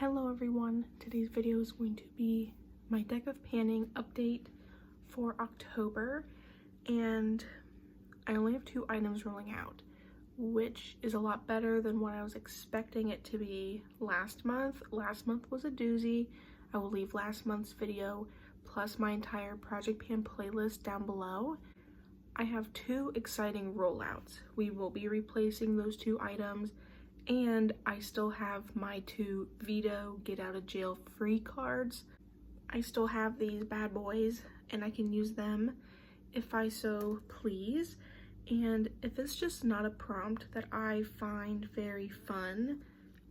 Hello everyone, today's video is going to be my deck of panning update for October, and I only have 2 items rolling out, which is a lot better than what I was expecting it to be last month. Last month was a doozy. I will leave last month's video plus my entire project pan playlist down below. I have 2 exciting rollouts. We will be replacing those 2 items, and I still have my 2 veto get out of jail free cards. I still have these bad boys and I can use them if I so please. And if it's just not a prompt that I find very fun,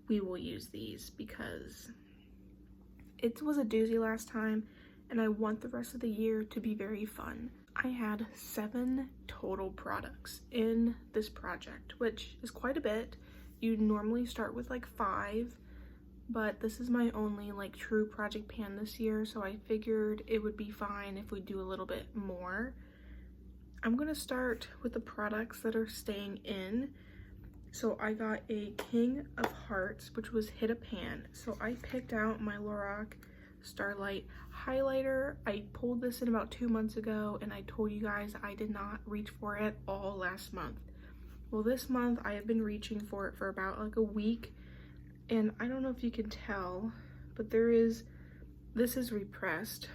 we will use these because it was a doozy last time and I want the rest of the year to be very fun. I had 7 total products in this project, which is quite a bit. You normally start with like 5, but this is my only like true project pan this year, so I figured it would be fine if we do a little bit more. I'm gonna start with the products that are staying in. So I got a King of Hearts, which was hit a pan. So I picked out my Lorac Starlight highlighter. I pulled this in about 2 months ago and I told you guys I did not reach for it all last month. Well, this month I have been reaching for it for about like a week, and I don't know if you can tell, but this is repressed,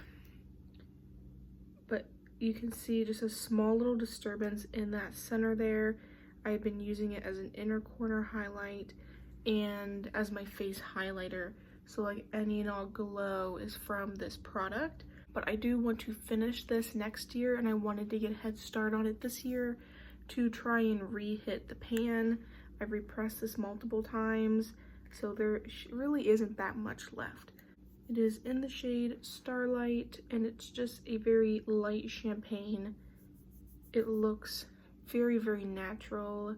but you can see just a small little disturbance in that center there. I've been using it as an inner corner highlight and as my face highlighter, so like any and all glow is from this product. But I do want to finish this next year, and I wanted to get a head start on it this year to try and re-hit the pan. I've repressed this multiple times, so there really isn't that much left. It is in the shade Starlight, and it's just a very light champagne. It looks very, very natural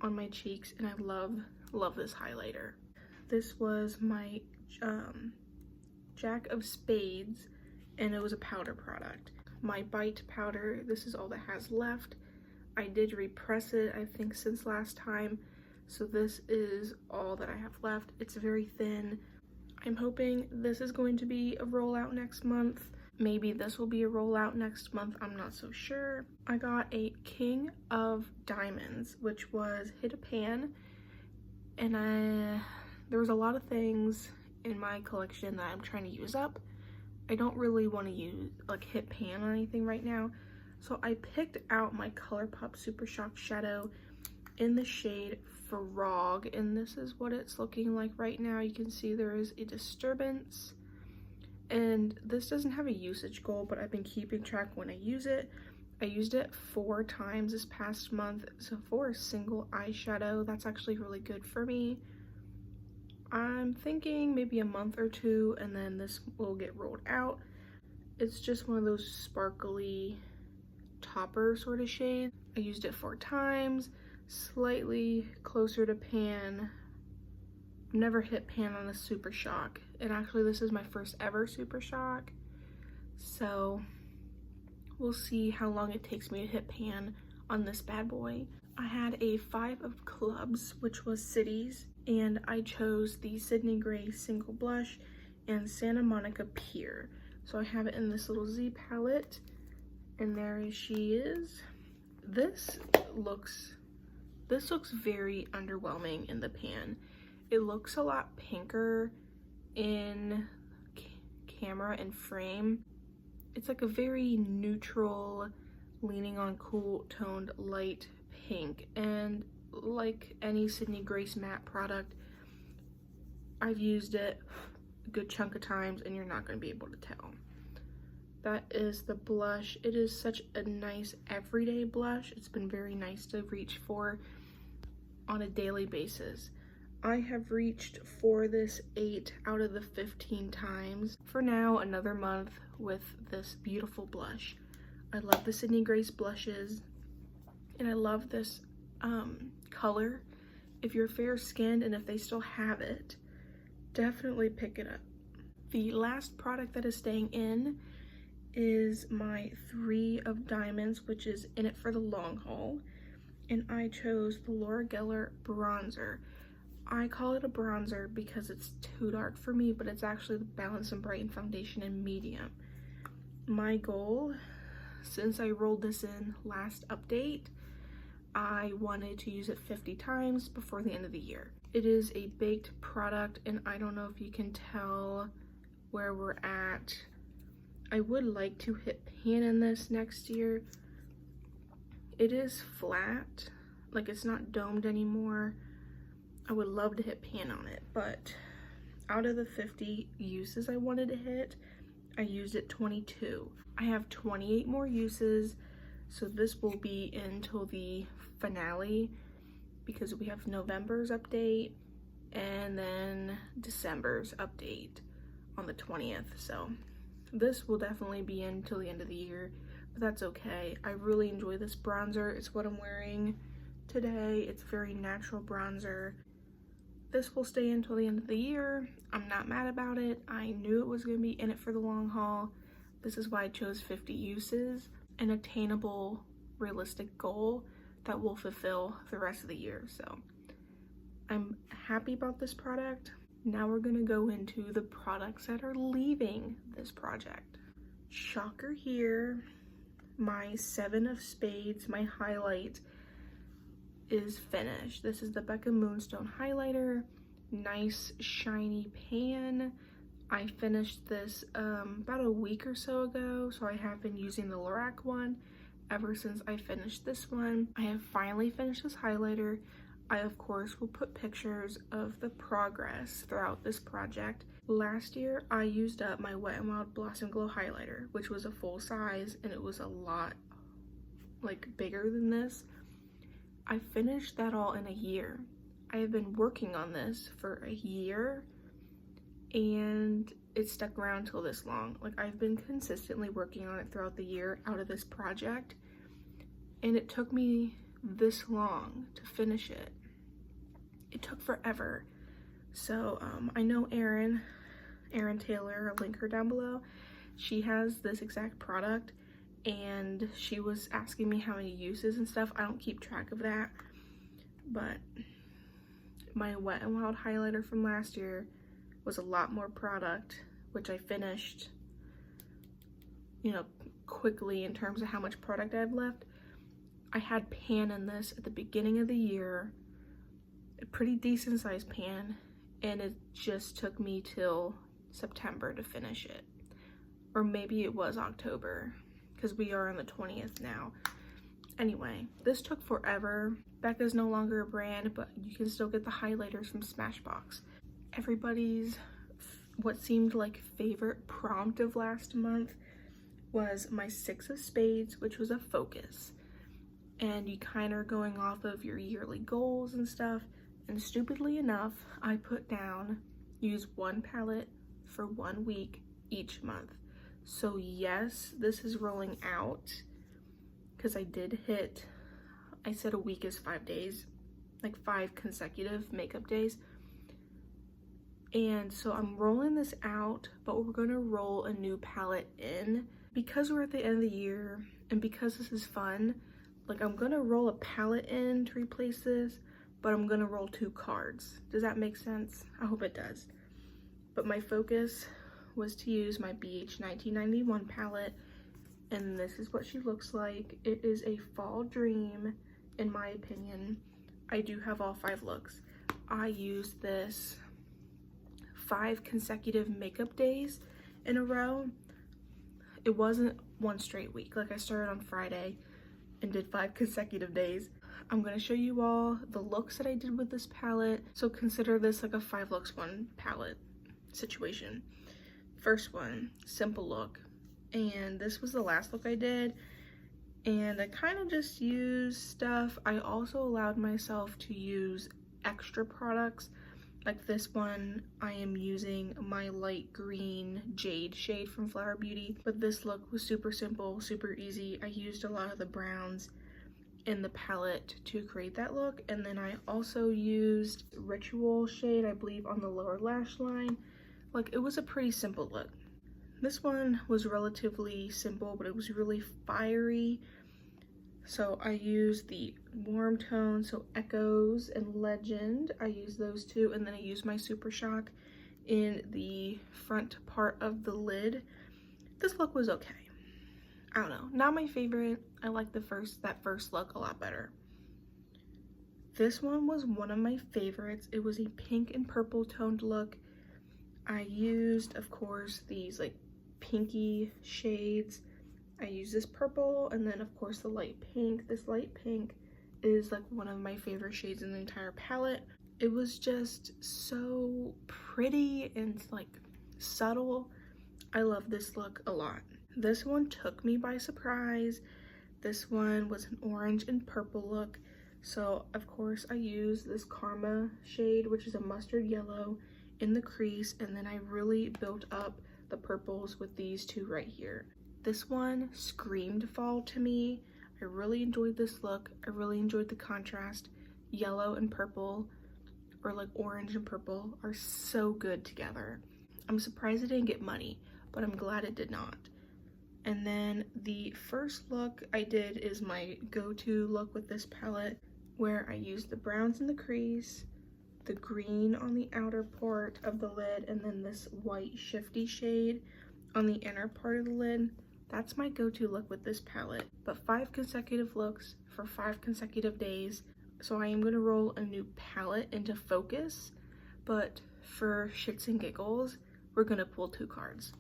on my cheeks, and I love this highlighter. This was my Jack of Spades, and it was a powder product. My Bite powder, this is all that has left. I did repress it, I think, since last time, so this is all that I have left. It's very thin. I'm hoping this is going to be a rollout next month. Maybe this will be a rollout next month, I'm not so sure. I got a King of Diamonds, which was hit a pan, and there was a lot of things in my collection that I'm trying to use up. I don't really want to use like hit pan or anything right now. So I picked out my ColourPop Super Shock Shadow in the shade Frog, and this is what it's looking like right now. You can see there is a disturbance, and this doesn't have a usage goal, but I've been keeping track when I use it. I used it 4 times this past month, so for a single eyeshadow, that's actually really good for me. I'm thinking maybe a month or 2, and then this will get rolled out. It's just one of those sparkly topper sort of shade. I used it 4 times, slightly closer to pan. I've never hit pan on a Super Shock, and actually this is my first ever Super Shock, so we'll see how long it takes me to hit pan on this bad boy. I had a 5 of Clubs, which was Cities, and I chose the Sydney Gray Single Blush and Santa Monica Pier. So I have it in this little Z palette, and there she is. This looks very underwhelming in the pan. It looks a lot pinker in camera and frame. It's like a very neutral, leaning on cool toned light pink, and like any Sydney Grace matte product, I've used it a good chunk of times and you're not going to be able to tell. That is the blush. It is such a nice everyday blush. It's been very nice to reach for on a daily basis. I have reached for this 8 out of the 15 times. For now, another month with this beautiful blush. I love the Sydney Grace blushes, and I love this color. If you're fair skinned and if they still have it, definitely pick it up. The last product that is staying in is my 3 of Diamonds, which is in it for the long haul, and I chose the Laura Geller bronzer. I call it a bronzer because it's too dark for me, but it's actually the Balance and Brighten foundation in medium. My goal, since I rolled this in last update, I wanted to use it 50 times before the end of the year. It is a baked product, and I don't know if you can tell where we're at. I would like to hit pan in this next year. It is flat, like it's not domed anymore. I would love to hit pan on it, but out of the 50 uses I wanted to hit, I used it 22. I have 28 more uses, so this will be until the finale because we have November's update and then December's update on the 20th. So this will definitely be until the end of the year, but that's okay. I really enjoy this bronzer. It's what I'm wearing today. It's a very natural bronzer. This will stay until the end of the year. I'm not mad about it. I knew it was going to be in it for the long haul. This is why I chose 50 uses, an attainable, realistic goal that will fulfill the rest of the year. So I'm happy about this product. Now we're going to go into the products that are leaving this project. Shocker here, my 7 of Spades, my highlight, is finished. This is the Becca Moonstone highlighter, nice shiny pan. I finished this about a week or so ago, so I have been using the Lorac one ever since I finished this one. I have finally finished this highlighter. I of course will put pictures of the progress throughout this project. Last year I used up my Wet n Wild Blossom Glow highlighter, which was a full size, and it was a lot like bigger than this. I finished that all in a year. I have been working on this for a year and it stuck around till this long. Like, I've been consistently working on it throughout the year out of this project, and it took me this long to finish it. It took forever. So I know Erin Taylor, I'll link her down below. She has this exact product, and she was asking me how many uses and stuff. I don't keep track of that, but my Wet n Wild highlighter from last year was a lot more product, which I finished, you know, quickly in terms of how much product I have left. I had pan in this at the beginning of the year, a pretty decent sized pan, and it just took me till September to finish it, or maybe it was October, because we are on the 20th now. Anyway, this took forever. Becca's no longer a brand, but you can still get the highlighters from Smashbox. Everybody's what seemed like favorite prompt of last month was my 6 of Spades, which was a focus. And you kind of are going off of your yearly goals and stuff. And stupidly enough, I put down use one palette for 1 week each month. So yes, this is rolling out because I did hit, I said a week is 5 days, like 5 consecutive makeup days. And so I'm rolling this out, but we're gonna roll a new palette in because we're at the end of the year, and because this is fun. Like, I'm gonna roll a palette in to replace this, but I'm gonna roll 2 cards. Does that make sense? I hope it does. But my focus was to use my BH 1991 palette, and this is what she looks like. It is a fall dream, in my opinion. I do have all 5 looks. I used this 5 consecutive makeup days in a row. It wasn't one straight week. Like, I started on Friday and did 5 consecutive days. I'm gonna show you all the looks that I did with this palette. So consider this like a 5 looks 1 palette situation. First one, simple look. And this was the last look I did. And I kind of just used stuff. I also allowed myself to use extra products. Like this one, I am using my light green jade shade from Flower Beauty, but this look was super simple, super easy. I used a lot of the browns in the palette to create that look, and then I also used Ritual shade, I believe, on the lower lash line. Like, it was a pretty simple look. This one was relatively simple, but it was really fiery. So I use the warm tone, so Echoes and Legend. I use those two, and then I use my Super Shock in the front part of the lid. This look was okay. I don't know, not my favorite. I like that first look a lot better. This one was one of my favorites. It was a pink and purple toned look. I used, of course, these like pinky shades. I used this purple and then of course the light pink. This light pink is like one of my favorite shades in the entire palette. It was just so pretty and like subtle. I love this look a lot. This one took me by surprise. This one was an orange and purple look. So of course I used this Karma shade, which is a mustard yellow, in the crease, and then I really built up the purples with these two right here. This one screamed fall to me. I really enjoyed this look. I really enjoyed the contrast. Yellow and purple, or like orange and purple, are so good together. I'm surprised it didn't get muddy, but I'm glad it did not. And then the first look I did is my go-to look with this palette, where I used the browns in the crease, the green on the outer part of the lid, and then this white shifty shade on the inner part of the lid. That's my go-to look with this palette. But 5 consecutive looks for 5 consecutive days. So I am going to roll a new palette into focus, but for shits and giggles, we're going to pull 2 cards.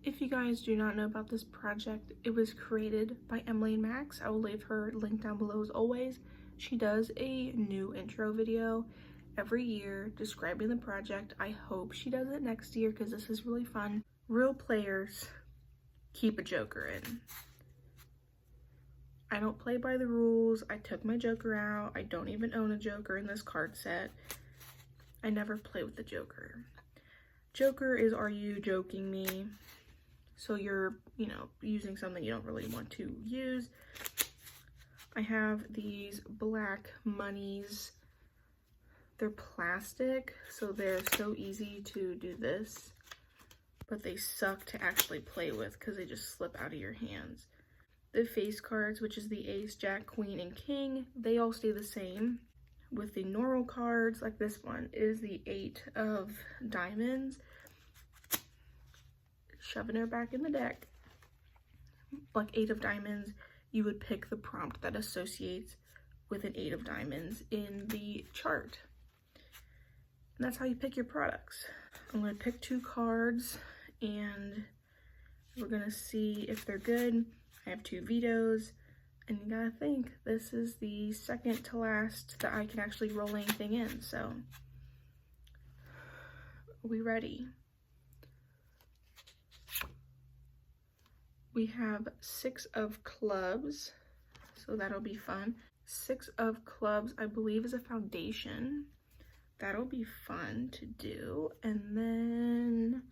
If you guys do not know about this project, it was created by Emily and Max. I will leave her link down below as always. She does a new intro video every year describing the project. I hope she does it next year because this is really fun. Real players keep a joker in. I don't play by the rules. I took my joker out. I don't even own a joker in this card set. I never play with the joker. Joker is, are you joking me? So you're, you know, using something you don't really want to use. I have these black monies. They're plastic, so they're so easy to do this, but they suck to actually play with because they just slip out of your hands. The face cards, which is the Ace, Jack, Queen, and King, they all stay the same. With the normal cards, like this one, is the 8 of diamonds. Shoving her back in the deck. Like 8 of diamonds, you would pick the prompt that associates with an 8 of diamonds in the chart. And that's how you pick your products. I'm going to pick 2 cards and we're going to see if they're good. I have 2 vetoes, and you gotta think, this is the second to last that I can actually roll anything in, so are we ready? We have 6 of clubs, so that'll be fun. 6 of clubs, I believe, is a foundation. That'll be fun to do. And then,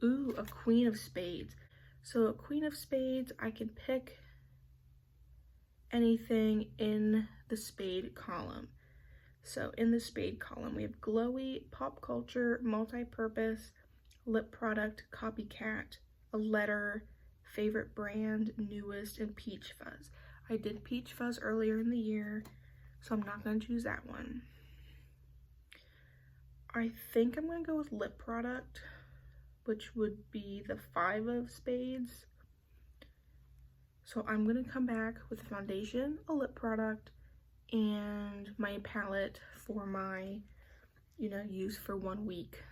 ooh, a Queen of Spades. So a Queen of Spades, I can pick anything in the spade column. So in the spade column, we have glowy, pop culture, multi-purpose, lip product, copycat, a letter, favorite brand, newest, and peach fuzz. I did peach fuzz earlier in the year, so I'm not going to choose that one. I think I'm going to go with lip product, which would be the 5 of spades. So I'm going to come back with a foundation, a lip product, and my palette for my, use for 1 week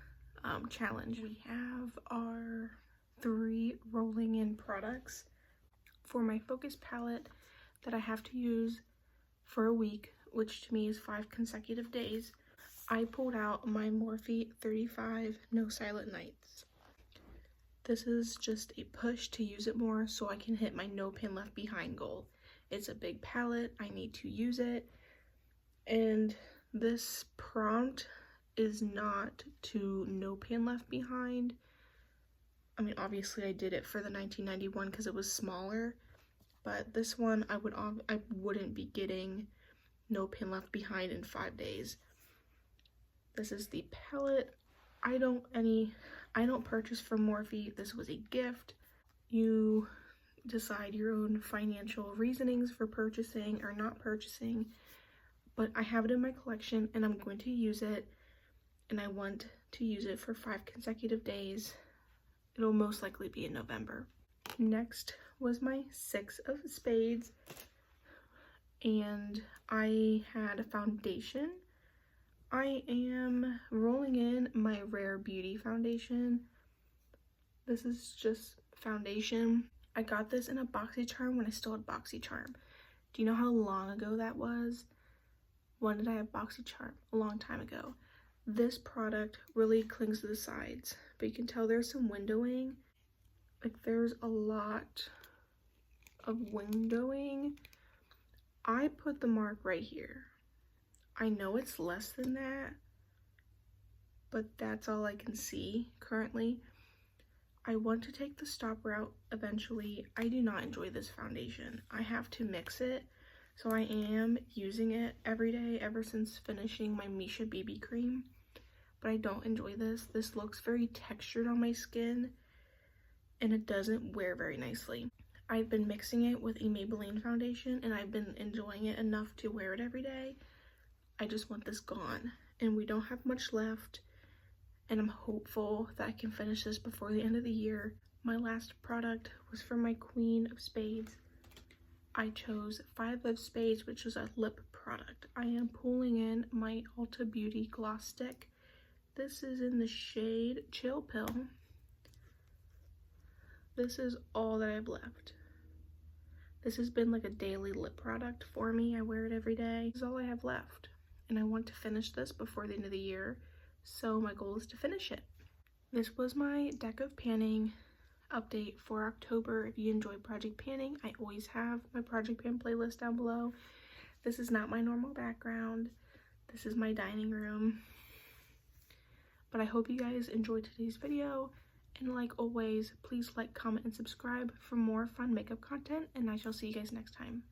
challenge. We have our 3 rolling in products for my focus palette that I have to use for a week, which to me is 5 consecutive days. I pulled out my Morphe 35 No Silent Nights. This is just a push to use it more so I can hit my no pin left behind goal. It's a big palette, I need to use it, and this prompt is not to no pin left behind. I mean, obviously I did it for the 1991 because it was smaller, but this one I wouldn't be getting no pin left behind in 5 days. This is the palette. I don't purchase from Morphe. This was a gift. You decide your own financial reasonings for purchasing or not purchasing, but I have it in my collection and I'm going to use it, and I want to use it for 5 consecutive days. It'll most likely be in November. Next was my 6 of Spades, and I had a foundation. I am rolling in my Rare Beauty foundation. This is just foundation. I got this in a BoxyCharm when I still had BoxyCharm. Do you know how long ago that was? When did I have BoxyCharm? A long time ago. This product really clings to the sides, but you can tell there's some windowing. Like, there's a lot of windowing. I put the mark right here. I know it's less than that, but that's all I can see currently. I want to take the stop route eventually. I do not enjoy this foundation. I have to mix it, so I am using it every day ever since finishing my Misha BB cream, but I don't enjoy this. This looks very textured on my skin, and it doesn't wear very nicely. I've been mixing it with a Maybelline foundation, and I've been enjoying it enough to wear it every day. I just want this gone, and we don't have much left, and I'm hopeful that I can finish this before the end of the year. My last product was from my Queen of Spades. I chose 5 of Spades, which was a lip product. I am pulling in my Ulta Beauty Gloss Stick. This is in the shade Chill Pill. This is all that I have left. This has been like a daily lip product for me. I wear it every day. This is all I have left, and I want to finish this before the end of the year, so my goal is to finish it. This was my deck of panning update for October. If you enjoy project panning, I always have my project pan playlist down below. This is not my normal background. This is my dining room. But I hope you guys enjoyed today's video, and like always, please like, comment, and subscribe for more fun makeup content, and I shall see you guys next time.